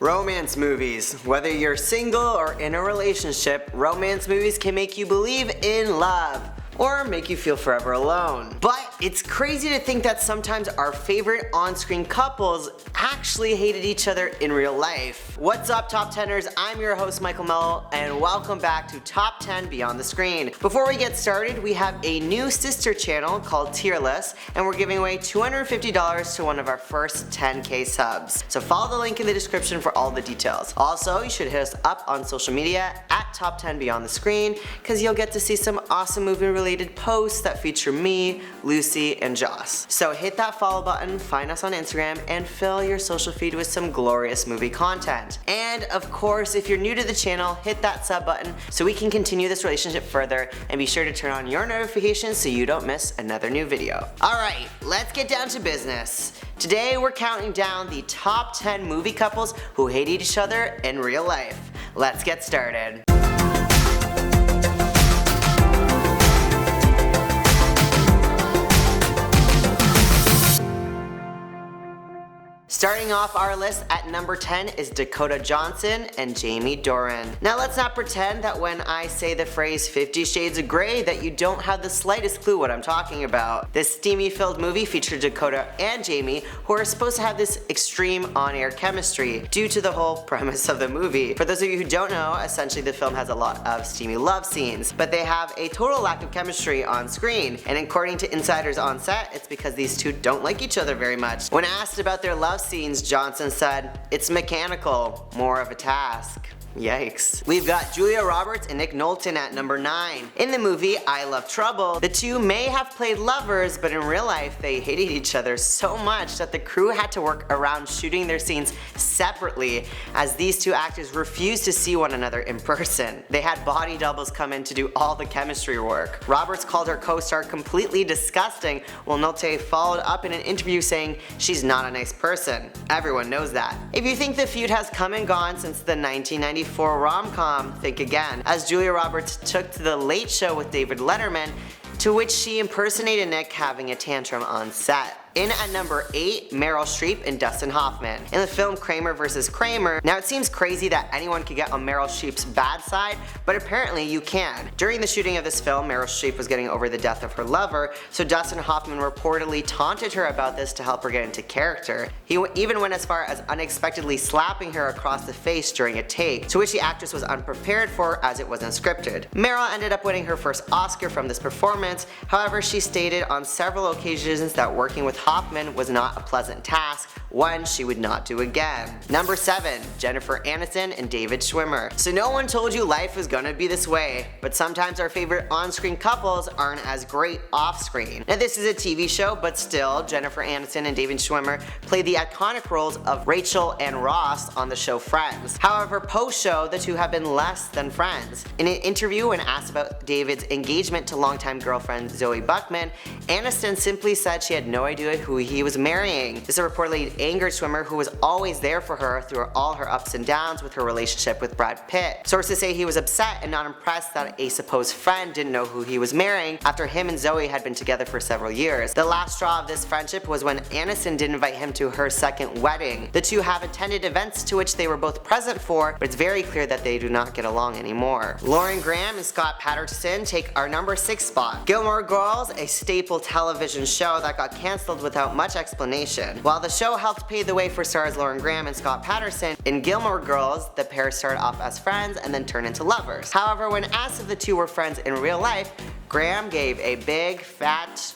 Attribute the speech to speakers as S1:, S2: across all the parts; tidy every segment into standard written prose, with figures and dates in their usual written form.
S1: Romance movies. Whether you're single or in a relationship, romance movies can make you believe in love or make you feel forever alone. But it's crazy to think that sometimes our favorite on-screen couples actually hated each other in real life. What's up, Top 10ers? I'm your host, Mikael Melo, and welcome back to Top 10 Beyond the Screen. Before we get started, we have a new sister channel called Tierless, and we're giving away $250 to one of our first 10K subs. So follow the link in the description for all the details. Also, you should hit us up on social media at Top 10 Beyond the Screen, because you'll get to see some awesome movie-related posts that feature me, Lucy, and Joss. So hit that follow button, find us on Instagram, and fill your social feed with some glorious movie content. And of course, if you're new to the channel, hit that sub button so we can continue this relationship further, and be sure to turn on your notifications so you don't miss another new video. Alright, let's get down to business. Today we're counting down the top 10 movie couples who hate each other in real life. Let's get started. Starting off our list at number 10 is Dakota Johnson and Jamie Dornan. Now let's not pretend that when I say the phrase 50 Shades of Grey that you don't have the slightest clue what I'm talking about. This steamy filled movie featured Dakota and Jamie, who are supposed to have this extreme on-air chemistry due to the whole premise of the movie. For those of you who don't know, essentially the film has a lot of steamy love scenes, but they have a total lack of chemistry on screen, and according to insiders on set, it's because these two don't like each other very much. When asked about their love scenes, Johnson said, "It's mechanical, more of a task." Yikes. We've got Julia Roberts and Nick Nolte at number 9. In the movie I Love Trouble, the two may have played lovers, but in real life they hated each other so much that the crew had to work around shooting their scenes separately, as these two actors refused to see one another in person. They had body doubles come in to do all the chemistry work. Roberts called her co-star completely disgusting, while Nolte followed up in an interview saying she's not a nice person. Everyone knows that. If you think the feud has come and gone since the 1994 rom-com, think again, as Julia Roberts took to The Late Show with David Letterman, to which she impersonated Nick having a tantrum on set. In at number 8, Meryl Streep and Dustin Hoffman. In the film Kramer vs. Kramer, now it seems crazy that anyone could get on Meryl Streep's bad side, but apparently you can. During the shooting of this film, Meryl Streep was getting over the death of her lover, so Dustin Hoffman reportedly taunted her about this to help her get into character. He even went as far as unexpectedly slapping her across the face during a take, to which the actress was unprepared for as it wasn't scripted. Meryl ended up winning her first Oscar from this performance. However, she stated on several occasions that working with Hoffman was not a pleasant task, one she would not do again. Number 7, Jennifer Aniston and David Schwimmer. So no one told you life was gonna be this way, but sometimes our favorite on-screen couples aren't as great off-screen. Now this is a TV show, but still, Jennifer Aniston and David Schwimmer played the iconic roles of Rachel and Ross on the show Friends. However, post-show, the two have been less than friends. In an interview when asked about David's engagement to longtime girlfriend Zoe Buckman, Aniston simply said she had no idea who he was marrying. This reportedly angered Schwimmer, who was always there for her through all her ups and downs with her relationship with Brad Pitt. Sources say he was upset and not impressed that a supposed friend didn't know who he was marrying after him and Zoe had been together for several years. The last straw of this friendship was when Aniston didn't invite him to her second wedding. The two have attended events to which they were both present for, but it's very clear that they do not get along anymore. Lauren Graham and Scott Patterson take our number 6 spot. Gilmore Girls, a staple television show that got cancelled without much explanation. While the show helped pave the way for stars Lauren Graham and Scott Patterson, in Gilmore Girls, the pair started off as friends and then turned into lovers. However, when asked if the two were friends in real life, Graham gave a big, fat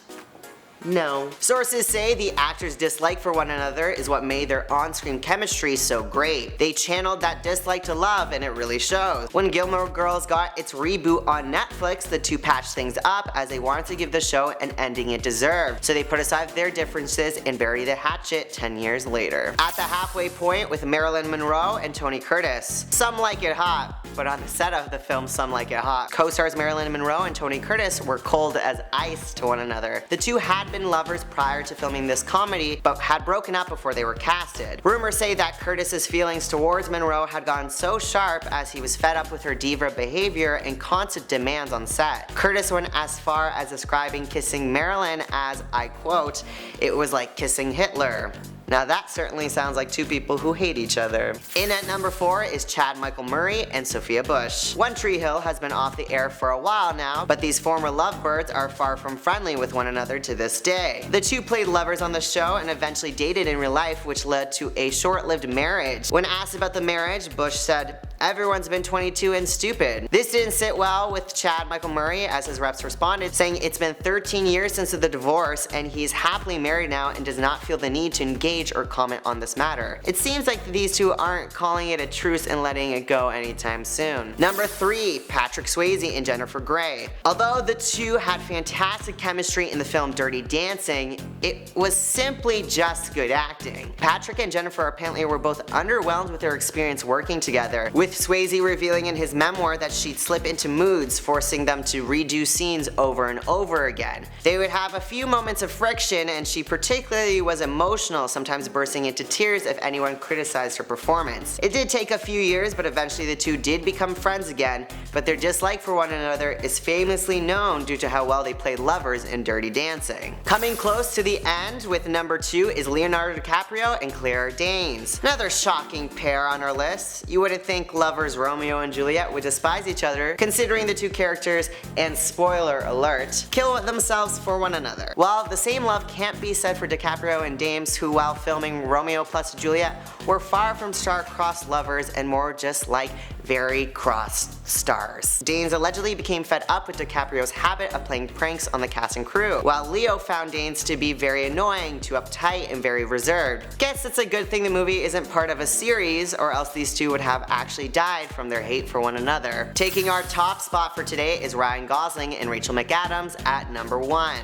S1: no. Sources say the actors' dislike for one another is what made their on-screen chemistry so great. They channeled that dislike to love, and it really shows. When Gilmore Girls got its reboot on Netflix, the two patched things up as they wanted to give the show an ending it deserved. So they put aside their differences and buried the hatchet 10 years later. At the halfway point with Marilyn Monroe and Tony Curtis. Some like it hot, but on the set of the film Some Like It Hot, co-stars Marilyn Monroe and Tony Curtis were cold as ice to one another. The two had been lovers prior to filming this comedy, but had broken up before they were casted. Rumors say that Curtis's feelings towards Monroe had gone so sharp as he was fed up with her diva behavior and constant demands on set. Curtis went as far as describing kissing Marilyn as, I quote, "It was like kissing Hitler." Now that certainly sounds like two people who hate each other. In at number 4 is Chad Michael Murray and Sophia Bush. One Tree Hill has been off the air for a while now, but these former lovebirds are far from friendly with one another to this day. The two played lovers on the show and eventually dated in real life, which led to a short-lived marriage. When asked about the marriage, Bush said, "Everyone's been 22 and stupid." This didn't sit well with Chad Michael Murray, as his reps responded, saying it's been 13 years since the divorce and he's happily married now and does not feel the need to engage or comment on this matter. It seems like these two aren't calling it a truce and letting it go anytime soon. Number 3, Patrick Swayze and Jennifer Grey. Although the two had fantastic chemistry in the film Dirty Dancing, it was simply just good acting. Patrick and Jennifer apparently were both underwhelmed with their experience working together, with Swayze revealing in his memoir that she'd slip into moods, forcing them to redo scenes over and over again. They would have a few moments of friction, and she particularly was emotional, sometimes bursting into tears if anyone criticized her performance. It did take a few years, but eventually the two did become friends again, but their dislike for one another is famously known due to how well they played lovers in Dirty Dancing. Coming close to the end with number 2 is Leonardo DiCaprio and Claire Danes. Another shocking pair on our list. You wouldn't think lovers Romeo and Juliet would despise each other, considering the two characters, and spoiler alert, kill themselves for one another. While the same love can't be said for DiCaprio and Danes, who while filming Romeo plus Juliet were far from star-crossed lovers and more just like very crossed stars. Danes allegedly became fed up with DiCaprio's habit of playing pranks on the cast and crew, while Leo found Danes to be very annoying, too uptight, and very reserved. Guess it's a good thing the movie isn't part of a series, or else these two would have actually died from their hate for one another. Taking our top spot for today is Ryan Gosling and Rachel McAdams at number 1.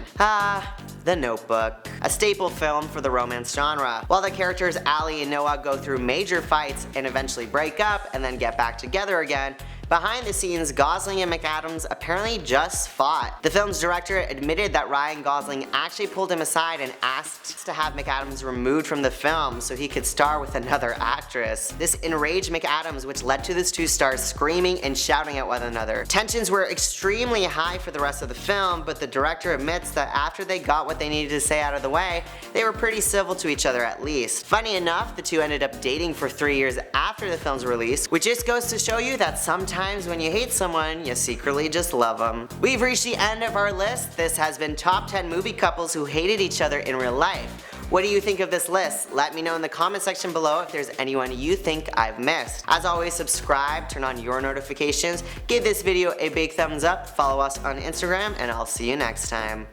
S1: The Notebook, a staple film for the romance genre. While the characters Allie and Noah go through major fights and eventually break up and then get back together again, behind the scenes, Gosling and McAdams apparently just fought. The film's director admitted that Ryan Gosling actually pulled him aside and asked to have McAdams removed from the film so he could star with another actress. This enraged McAdams, which led to the two stars screaming and shouting at one another. Tensions were extremely high for the rest of the film, but the director admits that after they got what they needed to say out of the way, they were pretty civil to each other at least. Funny enough, the two ended up dating for 3 years after the film's release, which just goes to show you that sometimes when you hate someone, you secretly just love them. We've reached the end of our list. This has been top 10 movie couples who hated each other in real life. What do you think of this list? Let me know in the comment section below if there's anyone you think I've missed. As always, subscribe, turn on your notifications, give this video a big thumbs up, follow us on Instagram, and I'll see you next time.